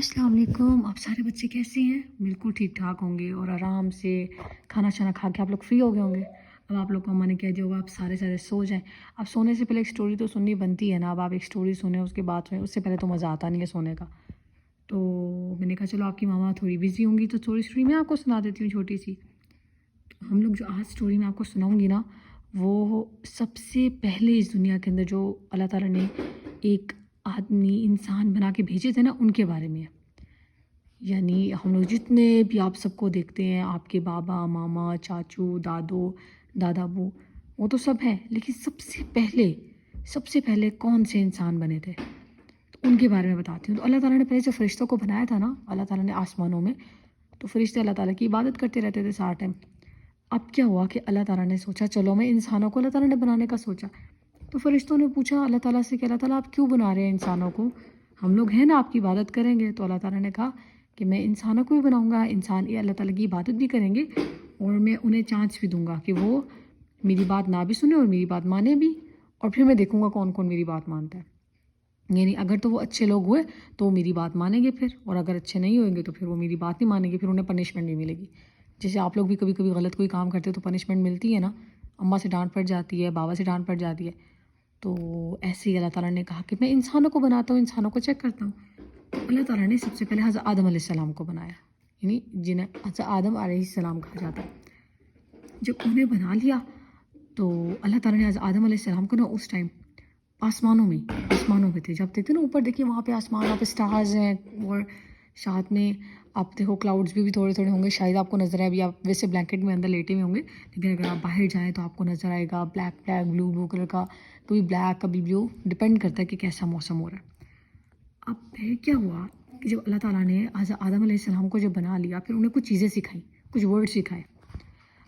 अस्सलाम वालेकुम। आप सारे बच्चे कैसे हैं? बिल्कुल ठीक ठाक होंगे और आराम से खाना शाना खा के आप लोग फ्री हो गए होंगे। अब आप लोग को अम्मा ने कह दिया होगा आप सारे सारे सो जाएं। अब सोने से पहले एक स्टोरी तो सुननी बनती है ना। अब आप एक स्टोरी सुने उसके बाद में, उससे पहले तो मज़ा आता नहीं है सोने का। तो मैंने कहा चलो आपकी मामा थोड़ी बिजी होंगी तो थोड़ी स्टोरी मैं आपको सुना देती हूँ छोटी सी। तो हम लोग जो आज स्टोरी मैं आपको सुनाऊँगी ना, वो सबसे पहले इस दुनिया के अंदर जो अल्लाह ताला ने एक आदमी इंसान बना के भेजे थे ना, उनके बारे में है। यानी हम लोग जितने भी आप सबको देखते हैं, आपके बाबा मामा चाचू दादो दादाबू, वो तो सब हैं, लेकिन सबसे पहले कौन से इंसान बने थे तो उनके बारे में बताती हूँ। तो अल्लाह ताला ने पहले जब फरिश्तों को बनाया था ना, अल्लाह ताला ने आसमानों में, तो फरिश्ते अल्लाह ताला की इबादत करते रहते थे सारा टाइम। अब क्या हुआ कि अल्लाह ताला ने सोचा चलो मैं इंसानों को, अल्लाह ताला ने बनाने का सोचा, तो फरिश्तों ने पूछा अल्लाह ताला से कि अल्लाह ताला आप क्यों बना रहे हैं इंसानों को, हम लोग हैं ना आपकी इबादत करेंगे। तो अल्लाह ताला ने कहा कि मैं इंसानों को भी बनाऊंगा, इंसान ये अल्लाह ताला की इबादत भी करेंगे और मैं उन्हें चांस भी दूंगा कि वो मेरी बात ना भी सुने और मेरी बात माने भी, और फिर मैं देखूंगा कौन कौन मेरी बात मानता है। यानी अगर तो वो अच्छे लोग हुए तो वो मेरी बात मानेंगे फिर, और अगर अच्छे नहीं होंगे तो फिर वो मेरी बात नहीं मानेंगे, फिर उन्हें पनिशमेंट भी मिलेगी। जैसे आप लोग भी कभी कभी गलत कोई काम करते हो तो पनिशमेंट मिलती है ना, अम्मा से डांट पड़ जाती है, बाबा से डांट पड़ जाती है। तो ऐसे ही अल्लाह ताला ने कहा कि मैं इंसानों को बनाता हूँ, इंसानों को चेक करता हूँ। तो अल्लाह ताला ने सबसे पहले हज़रत आदम अलैहिस्सलाम को बनाया, यानी जिन्हें हज़रत आदम अलैहिस्सलाम कहा जाता है। जब उन्हें बना लिया तो अल्लाह ताला ने हज़रत आदम अलैहिस्सलाम को ना उस टाइम आसमानों में थे। जब देखते ना ऊपर, देखिए वहाँ पे आसमान, वहाँ पे स्टार्स हैं और साथ में आप देखो क्लाउड्स भी थोड़े थोड़े होंगे, शायद आपको नज़र आए। अभी आप वैसे ब्लैंकेट में अंदर लेटे हुए होंगे, लेकिन अगर आप बाहर जाएँ तो आपको नज़र आएगा black black blue blue colour का, कभी ब्लैक कभी ब्लू, डिपेंड करता है कि कैसा मौसम हो रहा है। अब फिर क्या हुआ कि जब अल्लाह ताला ने हज़रत आदम अलैहिस्सलाम को जब बना लिया, फिर उन्हें कुछ चीज़ें सिखाई, कुछ वर्ड सिखाए।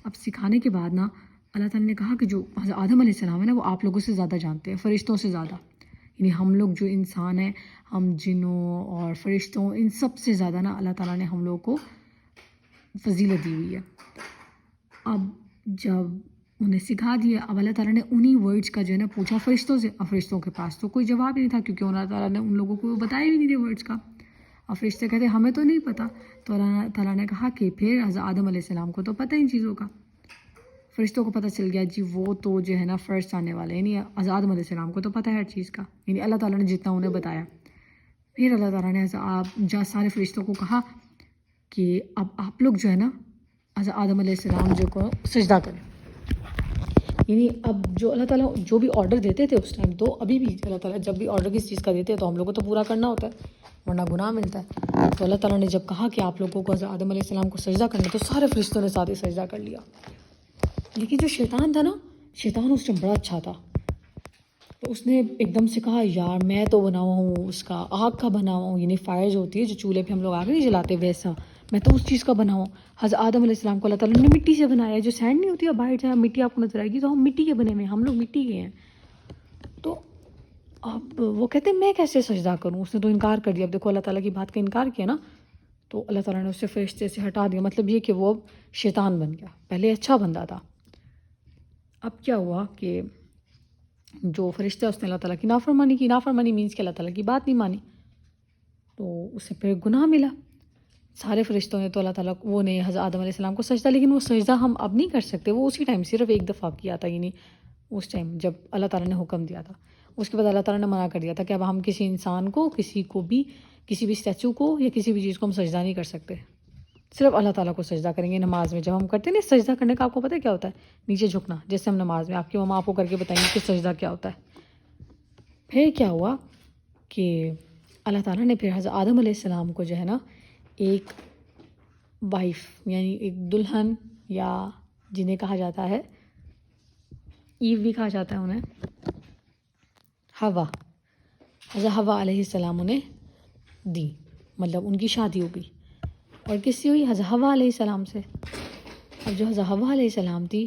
अब सिखाने के बाद ना अल्लाह ताला ने कहा कि जो हज़रत आदम अलैहिस्सलाम है ना, वो आप लोगों से ज़्यादा जानते हैं, फ़रिश्तों से ज़्यादा। यानी हम लोग जो इंसान हैं, हम जिन्नों और फ़रिश्तों, इन सब से ज़्यादा ना अल्लाह ताला ने हम लोगों को फजीलत दी हुई है। अब जब उन्हें सिखा दिया, अब अल्लाह ताला ने उन्हीं वर्ड्स का जो है ना पूछा फ़रिश्तों से। अब फ़रिश्तों के पास तो कोई जवाब ही नहीं था, क्योंकि अल्लाह ताला ने उन लोगों को बताया भी नहीं थे वर्ड्स का। अब फ़रिश्ते कहते हमें तो नहीं पता। तो अल्लाह ताला ने कहा कि फिर हज़रत आदम अलैहिस्सलाम को तो पता इन चीज़ों का। फ़रिश्तों को पता चल गया जी वो तो जो है ना फ़र्स्ट आने वाले, यानी हज़रत आदम अलैहिस्सलाम को तो पता है हर चीज़ का, यानी अल्लाह ताला ने जितना उन्हें बताया। फिर अल्लाह ताला ने आप सारे फ़रिश्तों को कहा कि अब आप लोग जो है ना हज़रत आदम अलैहिस्सलाम जो को सजदा करें। यानी अब जो अल्लाह ताला जो भी ऑर्डर देते थे उस टाइम, तो अभी भी अल्लाह ताला जब भी ऑर्डर किस चीज़ का देते हैं तो हम लोग को तो पूरा करना होता है, वरना गुनाह मिलता है। तो अल्लाह ताला ने जब कहा कि आप लोगों को हज़रत आदम अलैहिस्सलाम को सजदा करना, तो सारे फ़रिश्तों ने साथ ही सजदा कर लिया। लेकिन जो शैतान था ना, शैतान उस टाइम बड़ा अच्छा था। तो उसने एकदम से कहा यार मैं तो बना हुआ हूँ उसका, आग का बना हुआ हूँ, यानी फायर जो होती है जो चूल्हे पे हम लोग आग नहीं जलाते, वैसा मैं तो उस चीज़ का बना हूँ। हज़रत आदम अलैहिस्सलाम को अल्लाह ताला ने मिट्टी से बनाया है, जो सैंड नहीं होती है बाहर जहाँ मिट्टी आपको नजर आएगी, तो हम मिट्टी के बने हुए हैं, हम लोग मिट्टी के हैं। तो अब वो कहते हैं मैं कैसे सजदा करूँ, उसने तो इनकार कर दिया। अब देखो अल्लाह ताला की बात का इनकार किया ना, तो अल्लाह ताला ने उससे फरिश्ते से हटा दिया। मतलब ये कि वो अब शैतान बन गया, पहले अच्छा बंदा था। अब क्या हुआ कि जो फरिश्ता उसने अल्लाह ताला की नाफरमानी मीन्स कि अल्लाह ताला की बात नहीं मानी, तो उसे फिर गुनाह मिला। सारे फरिश्तों ने तो अल्लाह ताला वो ने हज़रत आदम अलैहिस्सलाम को सजदा, लेकिन वो सजदा हम अब नहीं कर सकते, वो उसी टाइम सिर्फ एक दफ़ा किया था, यानी उस टाइम जब अल्लाह ताला ने हुक्म दिया था। उसके बाद अल्लाह ताला ने मना कर दिया था कि अब हम किसी इंसान को, किसी को भी, किसी भी स्टैचू को या किसी भी चीज़ को हम सजदा नहीं कर सकते, सिर्फ अल्लाह ताला को सजदा करेंगे। नमाज में जब हम करते हैं ना सजदा करने का, आपको पता है क्या होता है? नीचे झुकना, जैसे हम नमाज में, आपकी मम्मा आपको करके बताएंगे कि सजदा क्या होता है। फिर क्या हुआ कि अल्लाह ताला ने फिर हज़रत आदम अलैहिस्सलाम को जो है ना एक वाइफ, यानी एक दुल्हन, या जिन्हें कहा जाता है ईव भी कहा जाता है उन्हें, हवा, हज़रत हवा अलैहिस्सलाम उन्हें दी, मतलब उनकी शादी हो गई। और किससे हुई? हज़रत हवा अलैहिस्सलाम से। अब जो हज़रत हवा अलैहिस्सलाम थी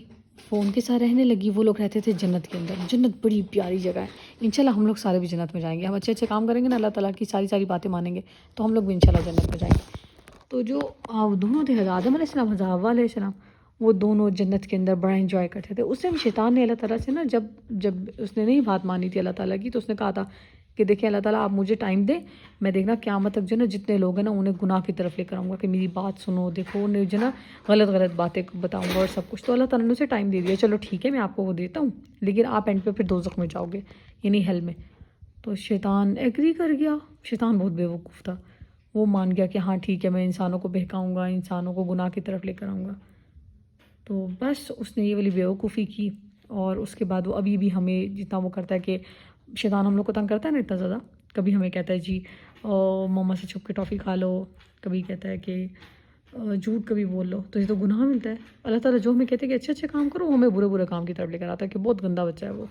वो उनके साथ रहने लगी। वो लोग रहते थे जन्नत के अंदर। जन्नत बड़ी प्यारी जगह है, इंशाल्लाह हम लोग सारे भी जन्नत में जाएंगे। हम अच्छे अच्छे काम करेंगे ना, अल्लाह ताला की सारी सारी बातें मानेंगे, तो हम लोग भी इंशाल्लाह जन्नत में जाएंगे। तो जो दोनों थे, हज़रत आदम अलैहिस्सलाम, हज़रत हवा अलैहिस्सलाम, वो दोनों जन्नत के अंदर बड़ा एंजॉय करते थे। उस टाइम शैतान ने अल्लाह ताला से ना, जब जब उसने नहीं बात मानी थी अल्लाह ताला की, तो उसने कहा था کہ دیکھیں اللہ تعالیٰ آپ مجھے ٹائم دیں، میں دیکھنا قیامت تک جو ہے نا جتنے لوگ ہیں نا انہیں گناہ کی طرف لے کر آؤں گا کہ میری بات سنو، دیکھو انہیں جو ہے نا غلط غلط باتیں بتاؤں گا اور سب کچھ. تو اللہ تعالیٰ نے اسے ٹائم دے دیا، چلو ٹھیک ہے میں آپ کو وہ دیتا ہوں، لیکن آپ اینڈ پہ پھر دوزخ میں جاؤ گے، یعنی ہیل میں. تو شیطان ایگری کر گیا. شیطان بہت بیوقوف تھا، وہ مان گیا کہ ہاں ٹھیک ہے میں انسانوں کو بہکاؤں گا، انسانوں کو گناہ کی طرف لے کر آؤں گا. تو بس اس نے یہ والی بیوقوفی کی. اور اس کے بعد وہ ابھی بھی ہمیں جتنا وہ کرتا ہے کہ شیطان ہم لوگ کو تنگ کرتا ہے نا اتنا زیادہ، کبھی ہمیں کہتا ہے جی مما سے چھپ کے ٹافی کھا لو، کبھی کہتا ہے کہ جھوٹ کبھی بول لو، تو یہ تو گناہ ملتا ہے. اللہ تعالیٰ جو ہمیں کہتے ہیں کہ اچھے اچھے کام کرو، وہ ہمیں برے برے کام کی طرف لے کر آتا ہے کہ بہت گندا بچہ ہے وہ.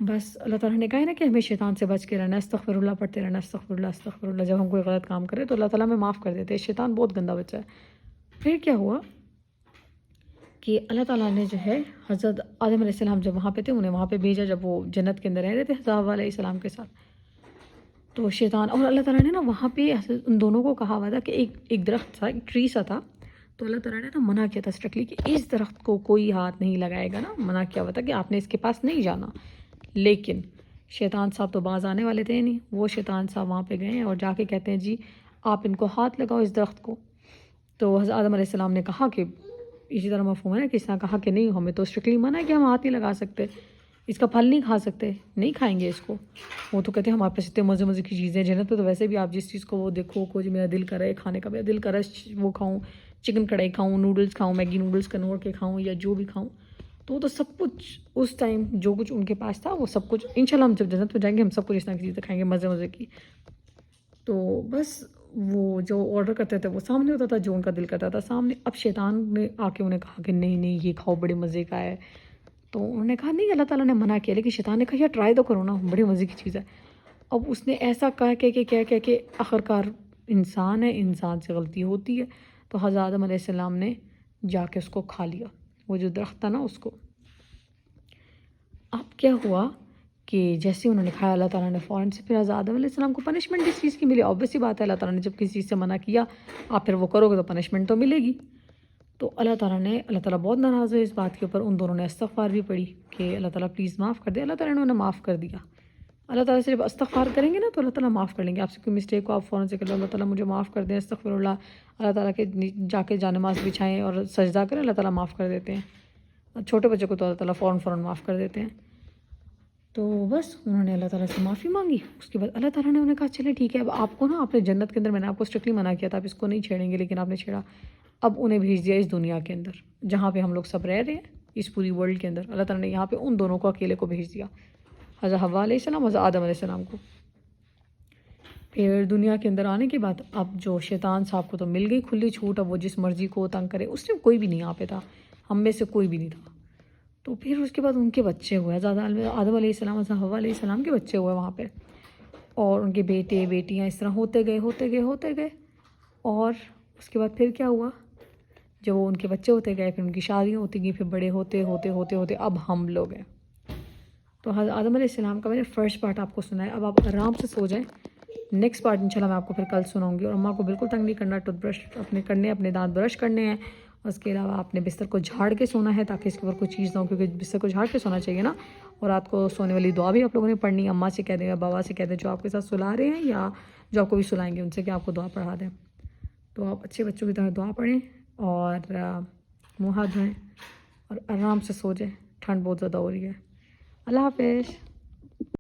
بس اللہ تعالیٰ نے کہا ہے نا کہ ہمیں شیطان سے بچ کے رہنا، استغفر اللہ پڑھتے رہنا، استغفر اللہ استغفر اللہ. جب ہم کوئی غلط کام کرے تو اللہ تعالیٰ ہمیں معاف کر دیتے ہیں. شیطان بہت گندا بچہ ہے. پھر کیا ہوا کہ اللہ تعالیٰ نے جو ہے حضرت آدم علیہ السلام جب وہاں پہ تھے انہیں وہاں پہ بھیجا، جب وہ جنت کے اندر رہ رہے تھے حضرت حوا علیہ السلام کے ساتھ. تو شیطان اور اللہ تعالیٰ نے نا وہاں پہ ان دونوں کو کہا ہوا تھا کہ ایک درخت تھا، ایک ٹری سا تھا. تو اللہ تعالیٰ نے نا منع کیا تھا اسٹرکٹلی کہ اس درخت کو کوئی ہاتھ نہیں لگائے گا نا، منع کیا ہوا تھا کہ آپ نے اس کے پاس نہیں جانا. لیکن شیطان صاحب تو باز آنے والے تھے نہیں، وہ شیطان صاحب وہاں پہ گئے اور جا کے کہتے ہیں جی آپ ان کو ہاتھ لگاؤ اس درخت کو. تو حضرت آدم علیہ السلام نے کہا کہ اسی طرح مفہوم ہے نا کہ اس نے کہا کہ نہیں ہمیں تو اسٹرکٹلی منع ہے کہ ہم ہاتھ نہیں لگا سکتے، اس کا پھل نہیں کھا سکتے، نہیں کھائیں گے اس کو. وہ تو کہتے ہیں ہمارے پاس اتنے مزے مزے کی چیزیں ہیں جنت پہ، تو ویسے بھی آپ جس چیز کو وہ دیکھو کو جو میرا دل کر رہا ہے کھانے کا، میرا دل کر رہا ہے وہ کھاؤں، چکن کڑھائی کھاؤں، نوڈلس کھاؤں، میگی نوڈلس کنور کے کھاؤں یا جو بھی کھاؤں. تو وہ تو سب کچھ اس ٹائم جو کچھ ان کے پاس تھا وہ سب کچھ انشاءاللہ ہم جب جنت میں جائیں گے ہم سب کچھ اس طرح کی چیزیں کھائیں گے مزے مزے کی. تو بس وہ جو آرڈر کرتے تھے وہ سامنے ہوتا تھا، جو ان کا دل کرتا تھا سامنے. اب شیطان نے آ کے انہیں کہا کہ نہیں نہیں یہ کھاؤ بڑے مزے کا ہے. تو انہوں نے کہا نہیں اللہ تعالیٰ نے منع کیا، لیکن شیطان نے کہا یار ٹرائی تو کرو نا، بڑی مزے کی چیز ہے. اب اس نے ایسا کہا کہ آخرکار انسان ہے، انسان سے غلطی ہوتی ہے. تو حضرت آدم علیہ السلام نے جا کے اس کو کھا لیا، وہ جو درخت تھا نا اس کو. اب کیا ہوا کہ جیسے انہوں نے کھایا اللہ تعالیٰ نے فوراً سے پھر حضرت آدم علیہ السلام کو پنشمنٹ اس چیز کی ملی. obvious بات ہے اللہ تعالیٰ نے جب کسی چیز سے منع کیا آپ پھر وہ کرو گے تو پنشمنٹ تو ملے گی. تو اللہ تعالیٰ بہت ناراض ہوئے اس بات کے اوپر. ان دونوں نے استغفار بھی پڑھی کہ اللہ تعالیٰ پلیز معاف کر دے. اللہ تعالیٰ نے انہیں معاف کر دیا. اللہ تعالیٰ سے جب استغفار کریں گے نا تو اللہ تعالیٰ معاف کر لیں گے. آپ سے کوئی مسٹیک کو آپ فوراً سے کر لو اللہ تعالیٰ مجھے معاف کر دیں استغفر اللہ، اللہ تعالیٰ کے جا کے جانماز بچھائیں اور سجدہ کریں، اللہ تعالیٰ معاف کر دیتے ہیں. چھوٹے بچے کو تو اللہ تعالیٰ فوراً معاف کر دیتے ہیں. تو بس انہوں نے اللہ تعالیٰ سے معافی مانگی. اس کے بعد اللہ تعالیٰ نے انہیں کہا چلے ٹھیک ہے اب آپ کو نا اپنے جنت کے اندر میں نے آپ کو اسٹرکٹلی منع کیا تھا آپ اس کو نہیں چھیڑیں گے، لیکن آپ نے چھیڑا. اب انہیں بھیج دیا اس دنیا کے اندر جہاں پہ ہم لوگ سب رہ رہے ہیں، اس پوری ورلڈ کے اندر. اللہ تعالیٰ نے یہاں پہ ان دونوں کو اکیلے کو بھیج دیا، حضرت حوا علیہ السلام، حضرت آدم علیہ السلام کو. پھر دنیا کے اندر آنے کے بعد اب جو شیطان صاحب کو تو مل گئی کھلی چھوٹ، اب وہ جس مرضی کو تنگ کرے. اس میں کوئی بھی نہیں یہاں پہ تھا، ہم میں سے کوئی بھی نہیں تھا. تو پھر اس کے بعد ان کے بچے ہوئے، حضرت آدم علیہ السلام حضرت حوا علیہ السلام کے بچے ہوئے وہاں پہ، اور ان کے بیٹے بیٹیاں اس طرح ہوتے گئے. اور اس کے بعد پھر کیا ہوا، جب وہ ان کے بچے ہوتے گئے پھر ان کی شادیاں ہوتی گئیں، پھر بڑے ہوتے اب ہم لوگ ہیں. تو حضرت آدم علیہ السلام کا میں نے فرسٹ پارٹ آپ کو سنا ہے. اب آپ آرام سے سو جائیں، نیکسٹ پارٹ انشاءاللہ میں آپ کو پھر کل سناؤں گی. اور اماں کو بالکل تنگ نہیں کرنا، ٹوتھ برش اپنے دانت برش کرنے ہیں. اس کے علاوہ آپ نے بستر کو جھاڑ کے سونا ہے تاکہ اس کے اوپر کوئی چیز نہ ہو، کیونکہ بستر کو جھاڑ کے سونا چاہیے نا. اور رات کو سونے والی دعا بھی آپ لوگوں نے پڑھنی ہے. اماں سے کہہ دیں یا بابا سے کہہ دیں جو آپ کے ساتھ سلا رہے ہیں یا جو آپ کو بھی سلائیں گے ان سے کہ آپ کو دعا پڑھا دیں. تو آپ اچھے بچوں کی طرح دعا پڑھیں اور منہ ہاتھ دھوئیں اور آرام سے سو جائیں. ٹھنڈ بہت زیادہ ہو رہی ہے. اللہ حافظ.